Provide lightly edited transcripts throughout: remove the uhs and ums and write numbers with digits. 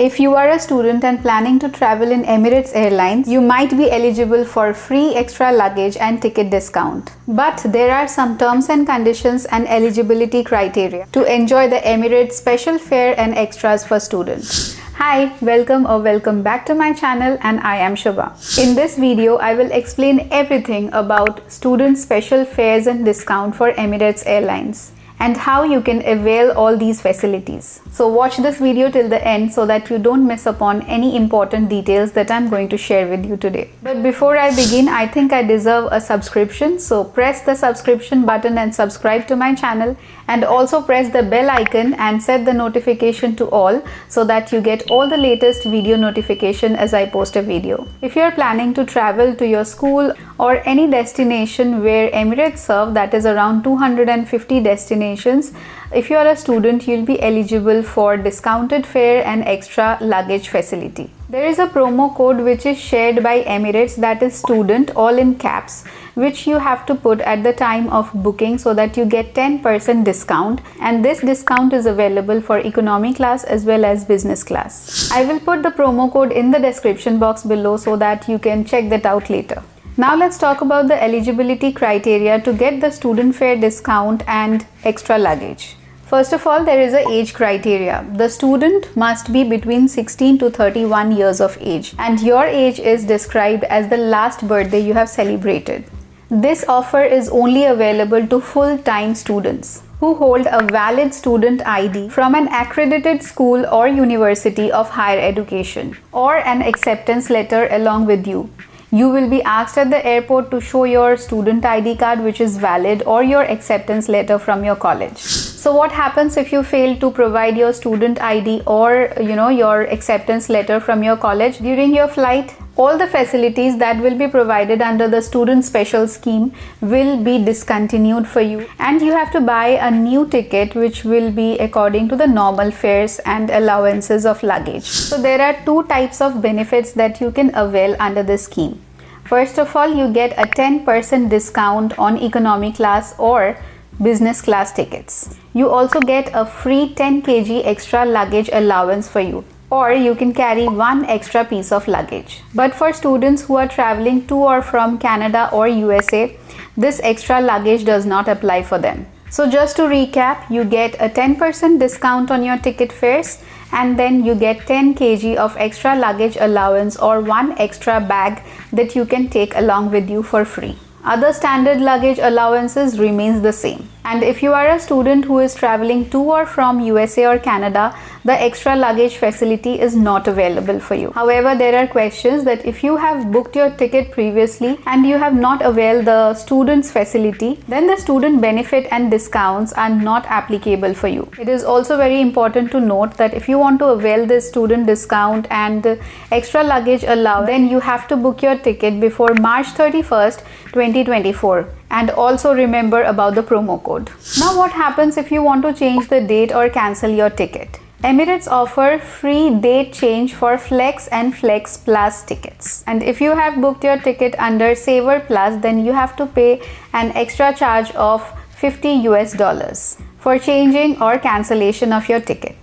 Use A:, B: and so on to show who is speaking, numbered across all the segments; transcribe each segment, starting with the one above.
A: If you are a student and planning to travel in Emirates Airlines, you might be eligible for free extra luggage and ticket discount. But there are some terms and conditions and eligibility criteria to enjoy the Emirates special fare and extras for students. Hi, welcome back to my channel, and I am Shubha. In this video, I will explain everything about student special fares and discount for Emirates Airlines and how you can avail all these facilities. So watch this video till the end so that you don't miss upon any important details that I'm going to share with you today. But before I begin, I think I deserve a subscription. So press the subscription button and subscribe to my channel, and also press the bell icon and set the notification to all so that you get all the latest video notification as I post a video. If you are planning to travel to your school or any destination where Emirates serve, that is around 250 destinations, if you are a student, you'll be eligible for discounted fare and extra luggage facility. There is a promo code which is shared by Emirates, that is student, all in caps, which you have to put at the time of booking so that you get 10% discount, and this discount is available for economy class as well as business class. I will put the promo code in the description box below so that you can check that out later. Now let's talk about the eligibility criteria to get the student fare discount and extra luggage. First of all, there is a age criteria. The student must be between 16 to 31 years of age, and your age is described as the last birthday you have celebrated. This offer is only available to full-time students who hold a valid student ID from an accredited school or university of higher education, or an acceptance letter along with you. You will be asked at the airport to show your student ID card which is valid, or your acceptance letter from your college. So what happens if you fail to provide your student ID or your acceptance letter from your college during your flight? All the facilities that will be provided under the student special scheme will be discontinued for you, and you have to buy a new ticket which will be according to the normal fares and allowances of luggage. So there are two types of benefits that you can avail under this scheme. First of all, you get a 10% discount on economy class or business class tickets. You also get a free 10 kg extra luggage allowance for you, or you can carry one extra piece of luggage. But for students who are traveling to or from Canada or USA, this extra luggage does not apply for them. So just to recap, you get a 10% discount on your ticket fares, and then you get 10 kg of extra luggage allowance or one extra bag that you can take along with you for free. Other standard luggage allowances remains the same. And if you are a student who is traveling to or from USA or Canada, the extra luggage facility is not available for you. However, there are questions that if you have booked your ticket previously and you have not availed the students facility, then the student benefit and discounts are not applicable for you. It is also very important to note that if you want to avail this student discount and extra luggage allowance, then you have to book your ticket before March 31st, 2024. And also remember about the promo code. Now what happens if you want to change the date or cancel your ticket? Emirates offer free date change for Flex and Flex Plus tickets. And if you have booked your ticket under Saver Plus, then you have to pay an extra charge of $50 for changing or cancellation of your ticket.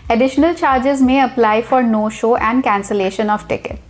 A: Additional charges may apply for no-show and cancellation of ticket.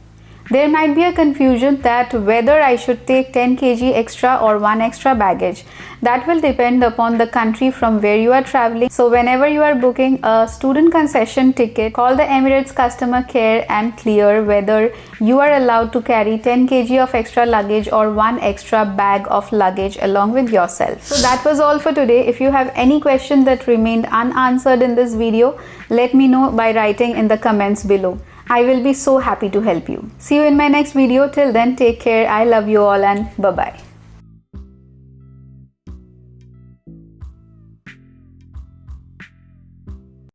A: There might be a confusion that whether I should take 10 kg extra or one extra baggage. That will depend upon the country from where you are traveling. So whenever you are booking a student concession ticket, call the Emirates customer care and clear whether you are allowed to carry 10 kg of extra luggage or one extra bag of luggage along with yourself. So that was all for today. If you have any question that remained unanswered in this video, let me know by writing in the comments below. I will be so happy to help you. See you in my next video. Till then, take care. I love you all, and bye-bye.